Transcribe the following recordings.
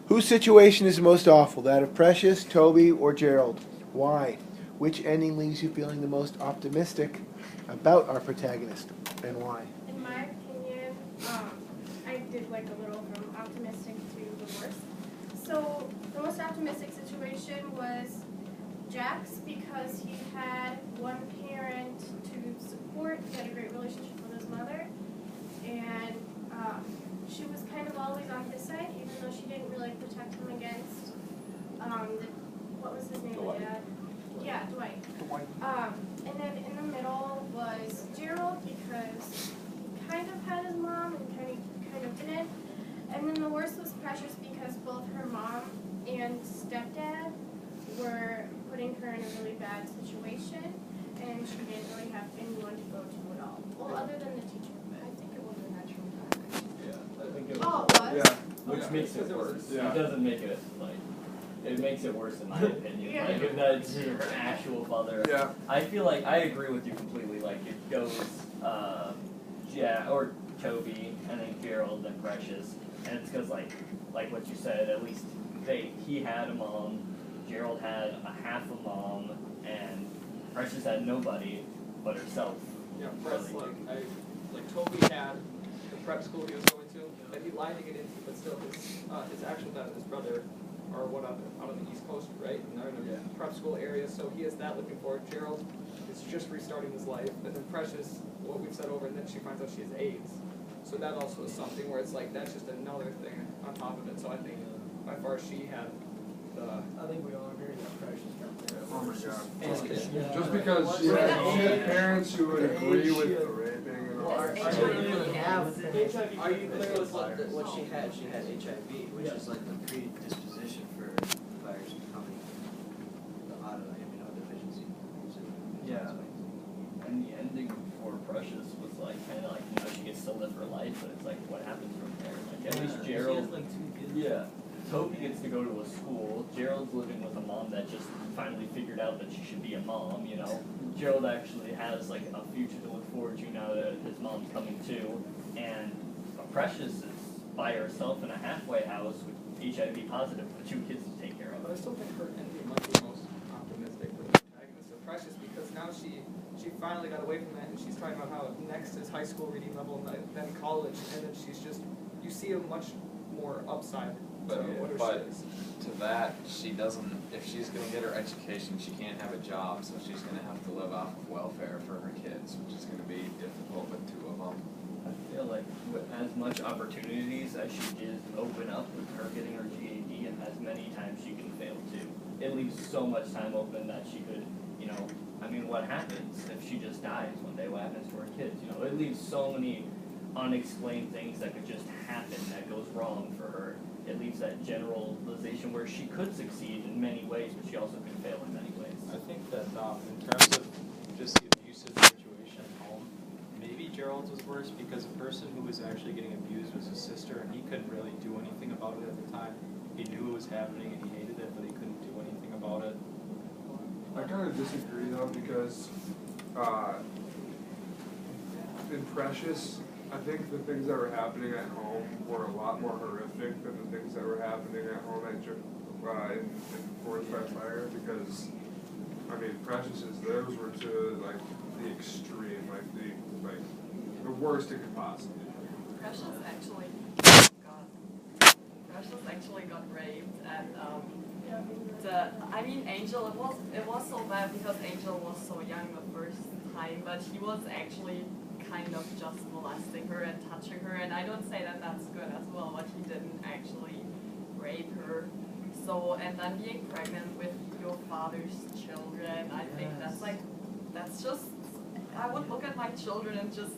Whose situation is the most awful? That of Precious, Toby, or Gerald? Why? Which ending leaves you feeling the most optimistic about our protagonist, and why? In my opinion, I did like a little from optimistic to the worst. So the most optimistic situation was Jack's, because he had one parent to support. He had a great relationship with his mother, and she was kind of always on his side, even though she didn't really protect him against what was his name, Dwight. the dad? Yeah, Dwight. And then in the middle was Gerald, because he kind of had his mom and kind of didn't. And then the worst was Precious, because both her mom and stepdad were putting her in a really bad situation, and she didn't really have anyone to go to at all. Well, other than the teacher. I think it was a natural time. Yeah, I think it was. Oh, it was? Yeah. Which makes it worse. Yeah. It doesn't make it, like, it makes it worse in my opinion. Yeah. Like, if that's her actual father. Yeah. I feel like, I agree with you completely, like, it goes, or Toby, and then Gerald, and Precious, and it's because, like what you said, at least he had a mom, Gerald had a half a mom, and Precious had nobody but herself. Yeah, Press, like Toby had the prep school he was going to that he lied to get into, but still his actual dad and his brother are out on the East Coast, right? And they're in a prep school area, so he has that looking forward. Gerald is just restarting his life, and then Precious, what we've said over, and then she finds out she has AIDS. So that also is something where it's like that's just another thing on top of it. So I think by far she had the. I think we all agree that Precious got there. Oh my god. Yeah. Just because she had parents who would agree with the raping and all Are that. you clear with what she had? She had HIV, which is like the predisposition for the virus becoming the autoimmunodeficiency. Yeah. And the ending for Precious was like kind of like, you know, she gets to live her life, but it's like what happens from there. Like at least Gerald. She has like 2 kids. Yeah. Toby gets to go to a school. Gerald's living with a mom that just finally figured out that she should be a mom, you know. Gerald actually has like a future to look forward to now that his mom's coming too. And Precious is by herself in a halfway house with HIV positive with 2 kids to take care But I of. still think her ending might be the most optimistic for the protagonist of Precious, because now she finally got away from that, and she's talking about how next is high school reading level, and then college, and then she's just, you see a much more upside to what her shit is. To that, she doesn't, if she's going to get her education, she can't have a job, so she's going to have to live off of welfare for her kids, which is going to be difficult with 2 of them. I feel like with as much opportunities as she did open up with her getting her GAD, and as many times she can fail too. It leaves so much time open that she could, you know, I mean, what happens if she just dies one day? What happens to her kids? You know, it leaves so many unexplained things that could just happen that goes wrong for her. It leaves that generalization where she could succeed in many ways, but she also could fail in many ways. I think that in terms of just the abusive situation at home, maybe Gerald's was worse because the person who was actually getting abused was his sister, and he couldn't really do anything about it at the time. He knew it was happening and he hated it, but he couldn't do anything about it. I kind of disagree though, because in Precious, I think the things that were happening at home were a lot more horrific than the things that were happening at home in Forest by Fire, because I mean Precious's, those were to like the extreme, like the worst it could possibly be. Precious actually got raped, and Angel, it was so bad because Angel was so young the first time, but he was actually kind of just molesting her and touching her, and I don't say that that's good as well, but he didn't actually rape her. So, and then being pregnant with your father's children, I think that's just, I would look at my children and just,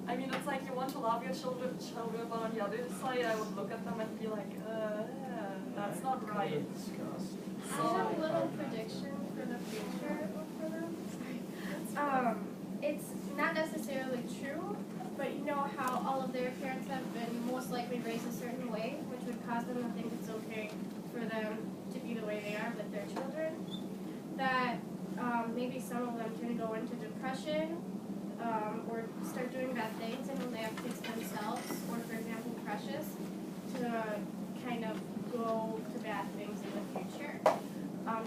I mean, it's like you want to love your children, but on the other side, I would look at them and be like, that's not right. I have a little prediction for the future for them. It's not necessarily true, but you know how all of their parents have been most likely raised a certain way, which would cause them to think it's okay for them to be the way they are with their children. That maybe some of them can go into depression or start doing bad things, and when they have kids themselves, or for example Precious, to kind of go bad things in the future.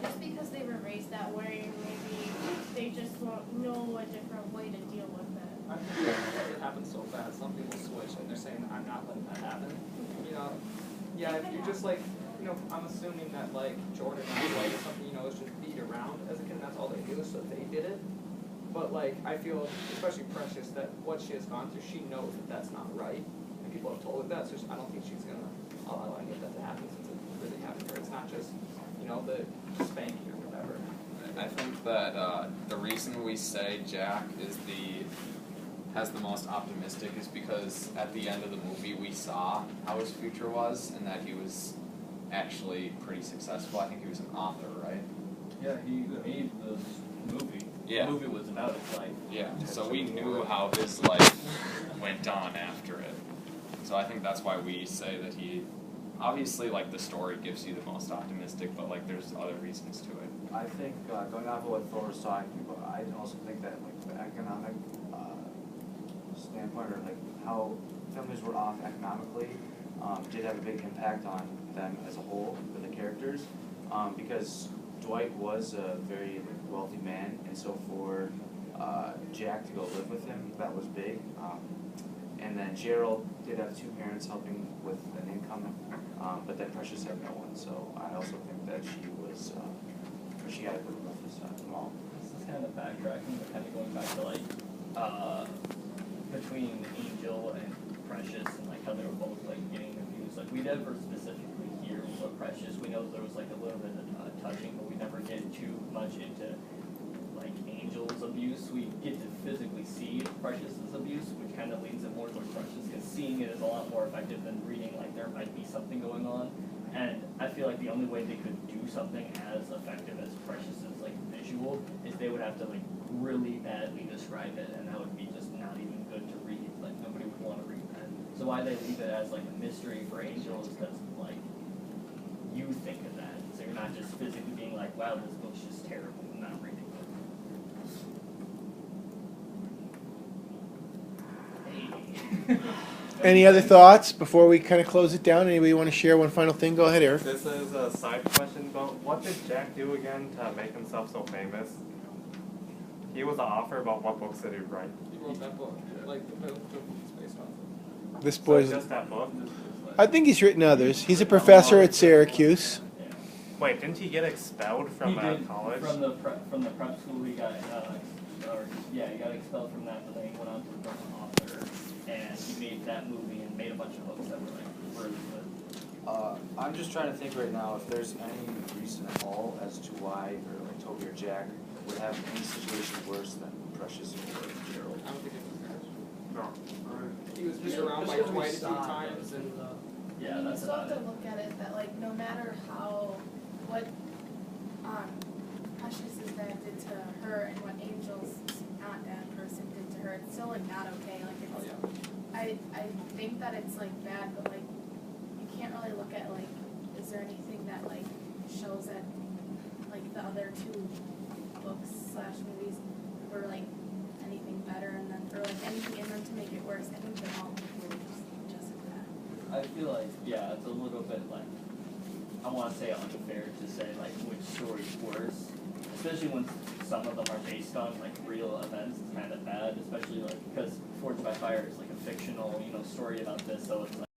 Just because they were raised that way, maybe they just won't know a different way to deal with it. I think because it happens so fast, some people switch and they're saying, I'm not letting that happen. You know, yeah, if you're just like, you know, I'm assuming that like Jordan or like something, you know, is just beat around as a kid and that's all they do, so they did it. But like, I feel, especially Precious, that what she has gone through, she knows that that's not right. And people have told her that, so I don't think she's gonna allow any of that to happen since it really happened to her. It's not just, you know, the spanking or whatever. I think that the reason we say Jack has the most optimistic is because at the end of the movie we saw how his future was and that he was actually pretty successful. I think he was an author, right? Yeah, he made this movie. Yeah. The movie was about his life. Yeah, so we knew how his life went on after it. So I think that's why we say that he, obviously, like, the story gives you the most optimistic, but, like, there's other reasons to it. I think, going off of what Thor was talking about, I also think that, like, the economic standpoint, or, like, how families were off economically, did have a big impact on them as a whole, for the characters, because Dwight was a very wealthy man, and so for Jack to go live with him, that was big. And then Gerald did have two parents helping with an income, but then Precious had no one. So I also think that she was, she had a good enough this time. Well, this is kind of backtracking, but kind of going back to like between Angel and Precious and like how they were both like getting abused. Like we never specifically hear what Precious. We know there was like a little bit of touching, but we never get too much into like Angel's abuse. We get to physically see Precious's abuse, which kind of leans it more towards Precious, because seeing it is a lot more effective than reading like there might be something going on. And I feel like the only way they could do something as effective as Precious's like visual is they would have to like really badly describe it, and that would be just not even good to read. Like nobody would want to read that. So why they leave it as like a mystery for Angel is because like you think of that, so you're not just physically being like, wow, this book's just terrible and not reading it. Any other thoughts before we kind of close it down? Anybody want to share one final thing? Go ahead, Eric. This is a side question, but what did Jack do again to make himself so famous? He was an author, but what books did he write? He wrote that book, like the book is based off of. This boy's. So just that book? I think he's written others. He's a professor at Syracuse. Wait, didn't he get expelled from college? From the prep school. He got he got expelled from that, but then he went on to become an author, and he made that movie and made a bunch of books that were like really good. I'm just trying to think right now if there's any reason at all as to why, or like Toby or Jack would have any situation worse than Precious or Gerald. I don't think it was theirs. No. He was beat around by Dwight a few times, and Yeah, You that's still have about to it. look at it that like no matter what Precious's dad did to her and what Angel's not dad person did to her, it's still like not okay. Like it's, I think that it's like bad, but like you can't really look at like is there anything that like shows that like the other two books / movies were like anything better, and then or like anything in them to make it worse. I think they're all really just as bad. I feel like, yeah, it's a little bit like, I want to say unfair to say like which story's worse, especially when some of them are based on like real events. It's kind of bad, especially like because Forged by Fire is like a fictional, story about this, so it's like